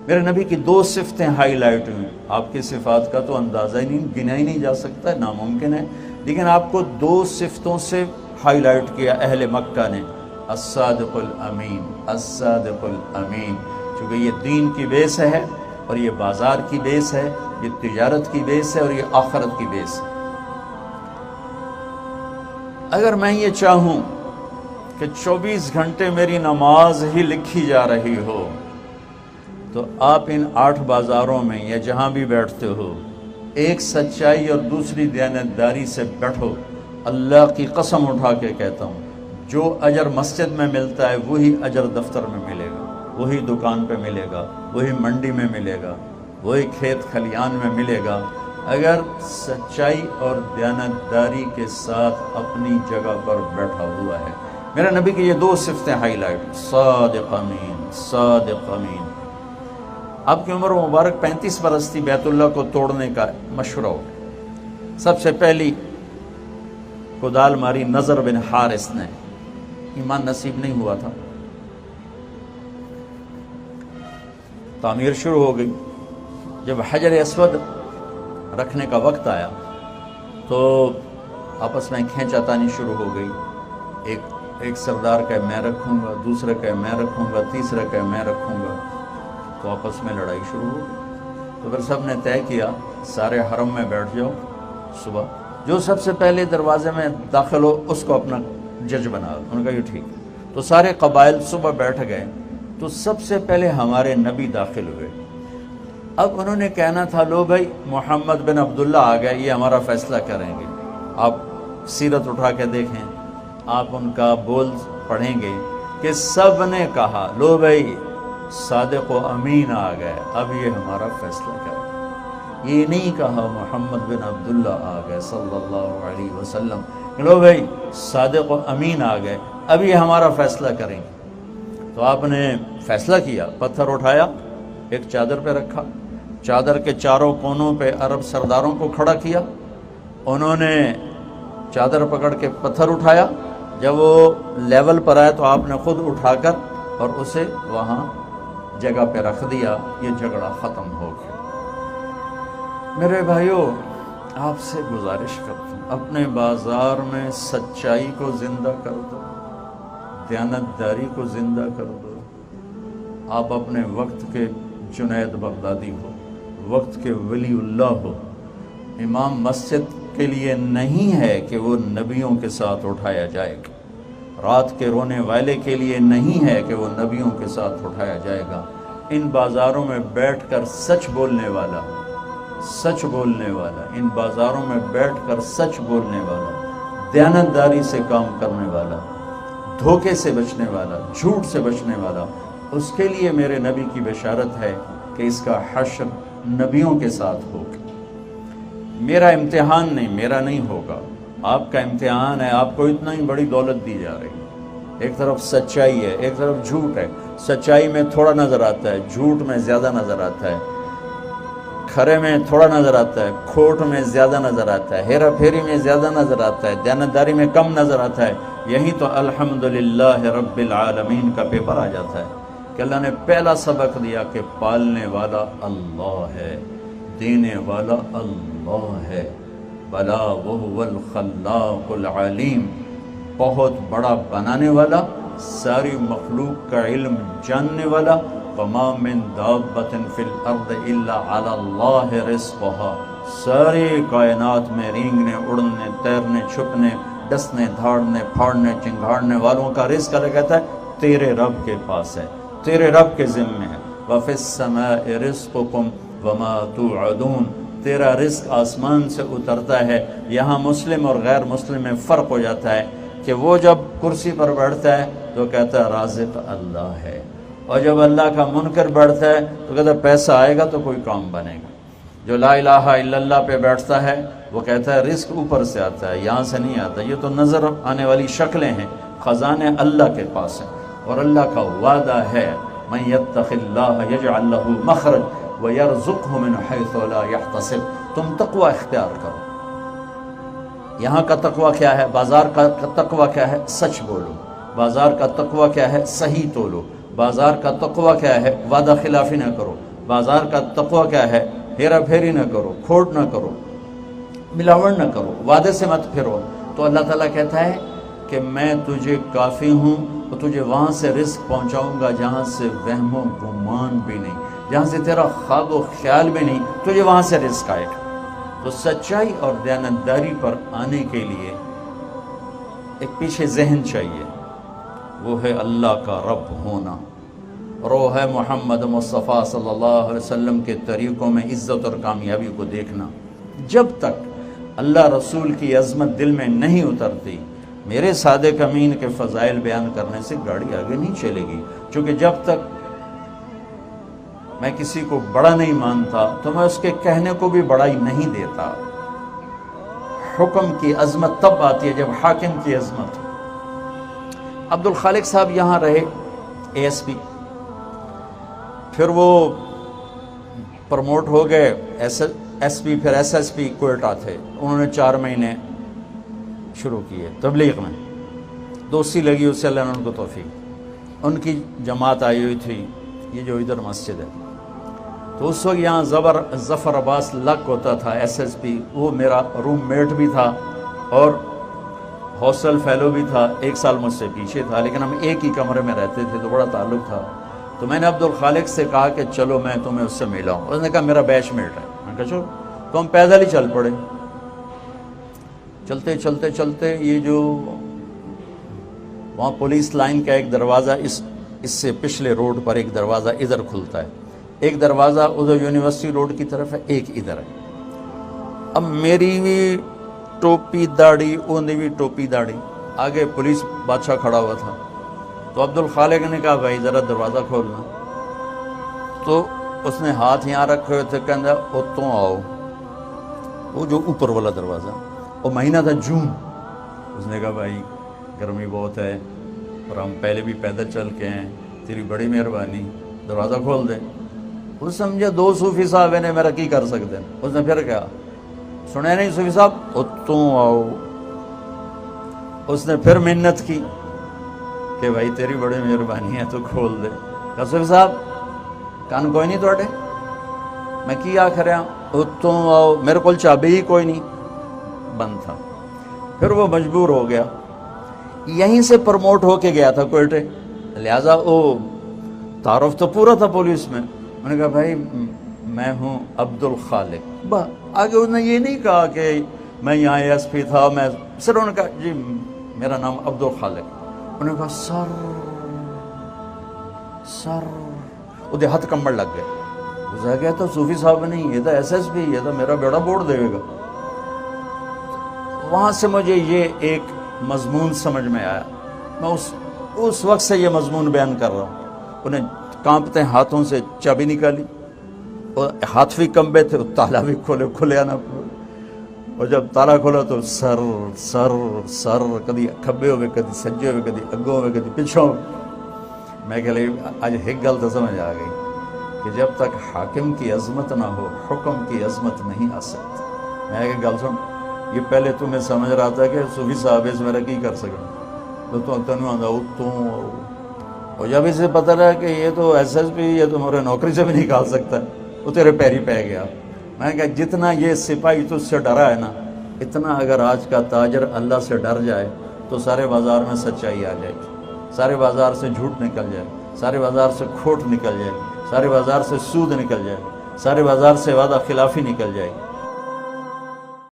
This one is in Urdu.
میرے نبی کی 2 صفتیں ہائی لائٹ ہوئیں. آپ کی صفات کا تو اندازہ ہی نہیں، گنا ہی نہیں جا سکتا، ناممکن ہے، لیکن آپ کو 2 صفتوں سے ہائی لائٹ کیا اہل مکہ نے. الصادق الامین، الصادق الامین، چونکہ یہ دین کی بیس ہے اور یہ بازار کی بیس ہے، یہ تجارت کی بیس ہے اور یہ آخرت کی بیس ہے. اگر میں یہ چاہوں کہ 24 گھنٹے میری نماز ہی لکھی جا رہی ہو تو آپ ان 8 بازاروں میں یا جہاں بھی بیٹھتے ہو ایک سچائی اور دوسری دیانتداری سے بیٹھو. اللہ کی قسم اٹھا کے کہتا ہوں، جو اجر مسجد میں ملتا ہے وہی اجر دفتر میں ملے گا، وہی دکان پہ ملے گا، وہی منڈی میں ملے گا، وہی کھیت کھلیان میں ملے گا، اگر سچائی اور دیانتداری کے ساتھ اپنی جگہ پر بیٹھا ہوا ہے. میرے نبی کی یہ 2 صفتیں ہائی لائٹ، صادق امین، صادق امین. آپ کی عمر مبارک 35 برس تھی. بیت اللہ کو توڑنے کا مشورہ ہو. سب سے پہلی کدال ماری نضر بن حارث نے. ایمان نصیب نہیں ہوا تھا. تعمیر شروع ہو گئی. جب حجر اسود رکھنے کا وقت آیا تو آپس میں کھینچا تانی شروع ہو گئی. ایک سردار کہے میں رکھوں گا، دوسرا کہے میں رکھوں گا، تیسرا کہے میں رکھوں گا. تو آپس میں لڑائی شروع ہو گئی. تو پھر سب نے طے کیا سارے حرم میں بیٹھ جاؤ. صبح جو سب سے پہلے دروازے میں داخل ہو اس کو اپنا جج بنا. انہوں نے کہا یہ ٹھیک. تو سارے قبائل صبح بیٹھ گئے. تو سب سے پہلے ہمارے نبی داخل ہوئے. اب انہوں نے کہنا تھا لو بھائی محمد بن عبداللہ آ گئے، یہ ہمارا فیصلہ کریں گے. آپ سیرت اٹھا کے دیکھیں، آپ ان کا بول پڑھیں گے کہ سب نے کہا لو بھائی صادق و امین آ گئے، اب یہ ہمارا فیصلہ کریں. یہ نہیں کہا محمد بن عبداللہ آ گئے صلی اللہ علیہ وسلم، لو بھائی صادق و امین آ گئے، اب یہ ہمارا فیصلہ کریں. تو آپ نے فیصلہ کیا. پتھر اٹھایا، ایک چادر پہ رکھا، چادر کے چاروں کونوں پہ عرب سرداروں کو کھڑا کیا. انہوں نے چادر پکڑ کے پتھر اٹھایا. جب وہ لیول پر آیا تو آپ نے خود اٹھا کر اور اسے وہاں جگہ پہ رکھ دیا. یہ جھگڑا ختم ہو گیا. میرے بھائیوں، آپ سے گزارش کرتا ہوں اپنے بازار میں سچائی کو زندہ کر دو، دیانتداری کو زندہ کر دو. آپ اپنے وقت کے جنید بغدادی ہو، وقت کے ولی اللہ ہو. امام مسجد کے لیے نہیں ہے کہ وہ نبیوں کے ساتھ اٹھایا جائے گا. رات کے رونے والے کے لیے نہیں ہے کہ وہ نبیوں کے ساتھ اٹھایا جائے گا. ان بازاروں میں بیٹھ کر سچ بولنے والا، سچ بولنے والا، ان بازاروں میں بیٹھ کر سچ بولنے والا، دیانتداری سے کام کرنے والا، دھوکے سے بچنے والا، جھوٹ سے بچنے والا، اس کے لیے میرے نبی کی بشارت ہے کہ اس کا حشر نبیوں کے ساتھ ہوگا. میرا امتحان نہیں، میرا نہیں ہوگا، آپ کا امتحان ہے. آپ کو اتنا ہی بڑی دولت دی جا رہی ہے. ایک طرف سچائی ہے، ایک طرف جھوٹ ہے. سچائی میں تھوڑا نظر آتا ہے، جھوٹ میں زیادہ نظر آتا ہے. کھرے میں تھوڑا نظر آتا ہے، کھوٹ میں زیادہ نظر آتا ہے، ہیرا پھیری میں زیادہ نظر آتا ہے، دیانتداری میں کم نظر آتا ہے. یہی تو الحمدللہ رب العالمین کا پیپر آ جاتا ہے کہ اللہ نے پہلا سبق دیا کہ پالنے والا اللہ ہے، دینے والا اللہ ہے. بلا وہو الخلاق العلیم، بہت بڑا بنانے والا، ساری مخلوق کا علم جاننے والا. وما من دابۃ فی الارض الا علی اللہ رزقها، ساری کائنات میں رینگنے، اڑنے، تیرنے، چھپنے، ڈسنے، دھاڑنے، پھاڑنے، چنگھاڑنے والوں کا رزق اللہ کہتا ہے تیرے رب کے پاس ہے، تیرے رب کے ذمے ہے. وفی السماء رزقکم وما توعدون، تیرا رزق آسمان سے اترتا ہے. یہاں مسلم اور غیر مسلم میں فرق ہو جاتا ہے کہ وہ جب کرسی پر بیٹھتا ہے تو کہتا ہے رازق اللہ ہے، اور جب اللہ کا منکر بیٹھتا ہے تو کہتا ہے پیسہ آئے گا تو کوئی کام بنے گا. جو لا الہ الا اللہ پہ بیٹھتا ہے وہ کہتا ہے رزق اوپر سے آتا ہے، یہاں سے نہیں آتا. یہ تو نظر آنے والی شکلیں ہیں، خزانے اللہ کے پاس ہیں. اور اللہ کا وعدہ ہے من یتق اللہ یجعل لہ مخرج وَيَرْزُقْهُ مِنْ حَيْثُ لَا يَحْتَسِبْ. تم تقوی اختیار کرو. یہاں کا تقوی کیا ہے؟ بازار کا تقوی کیا ہے؟ سچ بولو. بازار کا تقوی کیا ہے؟ صحیح تولو. بازار کا تقوی کیا ہے؟ وعدہ خلافی نہ کرو. بازار کا تقوی کیا ہے؟ ہیرا پھیری نہ کرو، کھوٹ نہ کرو، ملاوٹ نہ کرو، وعدے سے مت پھرو۔ تو اللہ تعالیٰ کہتا ہے کہ میں تجھے کافی ہوں اور تجھے وہاں سے رزق پہنچاؤں گا جہاں سے وہم و گمان بھی نہیں، جہاں سے تیرا خواب و خیال بھی نہیں، تجھے وہاں سے رزق آئے گا۔ تو سچائی اور دیانتداری پر آنے کے لیے ایک پیچھے ذہن چاہیے، وہ ہے اللہ کا رب ہونا، روح ہے محمد مصطفیٰ صلی اللہ علیہ وسلم کے طریقوں میں عزت اور کامیابی کو دیکھنا۔ جب تک اللہ رسول کی عظمت دل میں نہیں اترتی، میرے صادق امین کے فضائل بیان کرنے سے گاڑی آگے نہیں چلے گی، چونکہ جب تک میں کسی کو بڑا نہیں مانتا تو میں اس کے کہنے کو بھی بڑا ہی نہیں دیتا۔ حکم کی عظمت تب آتی ہے جب حاکم کی عظمت ہو۔ عبد الخالق صاحب یہاں رہے اے ایس پی، پھر وہ پروموٹ ہو گئے ایس پی، پھر ایس ایس پی کوئٹہ تھے۔ انہوں نے 4 مہینے شروع کیے تبلیغ میں، دوستی لگی اس سے، اللہ نے ان کو توفیق۔ ان کی جماعت آئی ہوئی تھی، یہ جو ادھر مسجد ہے، تو اس وقت یہاں ظفر عباس لک ہوتا تھا ایس ایس پی، وہ میرا روم میٹ بھی تھا اور ہاسٹل فیلو بھی تھا، 1 سال مجھ سے پیچھے تھا، لیکن ہم ایک ہی کمرے میں رہتے تھے تو بڑا تعلق تھا۔ تو میں نے عبد الخالق سے کہا کہ چلو میں تمہیں اس سے ملاؤں، اس نے کہا میرا بیچ میٹ ہے، میں نے کہا چلو، تو ہم پیدل ہی چل پڑے۔ چلتے چلتے چلتے یہ جو وہاں پولیس لائن کا ایک دروازہ، اس سے پچھلے روڈ پر ایک دروازہ ادھر کھلتا ہے، ایک دروازہ ادھر یونیورسٹی روڈ کی طرف ہے، ایک ادھر ہے۔ اب میری بھی ٹوپی داڑھی، انہیں بھی ٹوپی داڑھی، آگے پولیس بادشاہ کھڑا ہوا تھا۔ تو عبد الخالق نے کہا بھائی ذرا دروازہ کھولنا، تو اس نے ہاتھ یہاں رکھے ہوئے تھے، کہنا اتوں آؤ، وہ جو اوپر والا دروازہ، وہ مہینہ تھا جون۔ اس نے کہا بھائی گرمی بہت ہے اور ہم پہلے بھی پیدل چل کے ہیں، تیری بڑی مہربانی، دروازہ کھول دے۔ اس سمجھے 2 صوفی صاحب نے میرا کی کر سکتے ہیں۔ اس نے پھر کہا سنے نہیں صوفی صاحب اتوں آؤ۔ اس نے پھر منت کی کہ بھائی تیری بڑی مہربانی ہے تو کھول دے۔ کہا صوفی صاحب کان کوئی نہیں توڑے، میں کی آخر اتوں آؤ، میرے کو چابی ہی کوئی نہیں، بند تھا۔ پھر وہ مجبور ہو گیا، یہیں سے پروموٹ ہو کے گیا تھا کوئٹے، لہٰذا وہ تعارف تو پورا تھا پولیس میں۔ میں نے کہا بھائی میں ہوں عبد الخالق، آگے اس نے یہ نہیں کہا کہ میں یہاں ایس پی تھا، میں صرف انہوں نے کہا جی میرا نام عبد الخالق۔ انہوں نے کہا سر وہ ہاتھ کمبڑ لگ گئے۔ گزا گیا تو صوفی صاحب نہیں، یہ تو ایس ایس پی، یہ تو میرا بیڑا بوڑ دے گا۔ وہاں سے مجھے یہ ایک مضمون سمجھ میں آیا، میں اس وقت سے یہ مضمون بیان کر رہا ہوں۔ انہیں کانپتے ہاتھوں سے چابی نکالی، اور ہاتھ بھی کمبے تھے، تالا بھی کھلے آنا، اور جب تالا کھولا تو سر سر سر، کدی کھبے ہوئے، کدی سجے ہوئے، کدی اگوں ہوئے، کدی پچھوں ہوئے۔ میں کہ آج ایک گل تو سمجھ آ گئی کہ جب تک حاکم کی عظمت نہ ہو حکم کی عظمت نہیں آ سکتی۔ میں کہ گل سن، یہ پہلے تمہیں سمجھ رہا تھا کہ صوفی صاحب اس میرا کی کر سکیں، تو تنوع آدھا اتوں، اور جب اسے پتہ رہا کہ یہ تو ایس ایس پی، یہ تو میرے نوکری سے بھی نکال سکتا ہے، وہ تیرے پیری پہ گیا۔ میں کہا جتنا یہ سپاہی تجھ سے ڈرا ہے نا، اتنا اگر آج کا تاجر اللہ سے ڈر جائے تو سارے بازار میں سچائی آ جائے گی، سارے بازار سے جھوٹ نکل جائے، سارے بازار سے کھوٹ نکل جائے، سارے بازار سے سود نکل جائے، سارے بازار سے وعدہ خلافی نکل جائے۔